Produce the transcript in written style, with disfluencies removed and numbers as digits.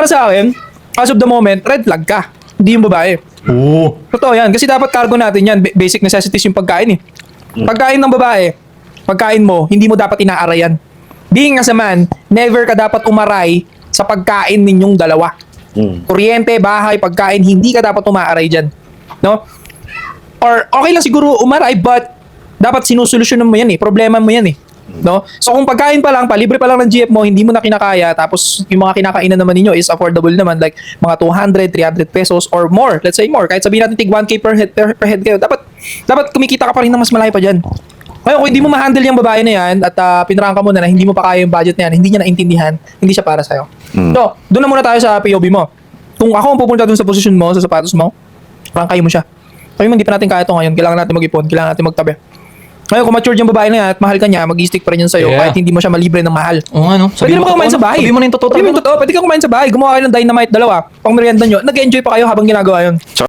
para sa akin, as of the moment, red flag ka. Hindi yung babae. Oo. Totoo yan. Kasi dapat cargo natin yan. Basic necessities yung pagkain eh. Pagkain ng babae, pagkain mo, hindi mo dapat inaarayan. Being as a man, never ka dapat umaray sa pagkain ninyong dalawa. Kuryente, bahay, pagkain, hindi ka dapat umaaray dyan. No? Or okay lang siguro umaray, but dapat sinusolusyonan mo yan eh. Problema mo yan eh. No? So kung pagkain pa lang, palibre pa lang ng GF mo, hindi mo na kinakaya, tapos yung mga kinakainan naman ninyo is affordable naman, like mga 200, 300 pesos or more. Let's say more. Kahit sabihin natin tig 1K per head kayo, dapat kumikita ka pa rin ng mas malaki pa dyan. Ngayon, kung hindi mo ma-handle yung babae na yan at pinarangka mo na hindi mo pa kaya yung budget na yan, hindi niya naintindihan, hindi siya para sa'yo. So, doon na muna tayo sa POV mo. Kung ako ang pupunta doon sa posisyon mo, sa sapatos mo, prangkahin mo siya. Sabi mo, hindi pa natin kaya ito ngayon. Kailangan natin mag-ipon, kailangan natin magtabi. Ngayon, kung mature yung babae na yan at mahal ka niya, mag-i-stick pa rin yan sa'yo kahit hindi mo siya malibre ng mahal. Oo nga, no? Pwede naman kumain sa bahay. Sabi mo na yung totoo. Sabi mo yung totoo. Pwede ka kumain sa bahay. Gumawa kayo ng dynamite, dalawa. Pang merienda nyo. Nag-enjoy pa kayo habang ginagawa yun.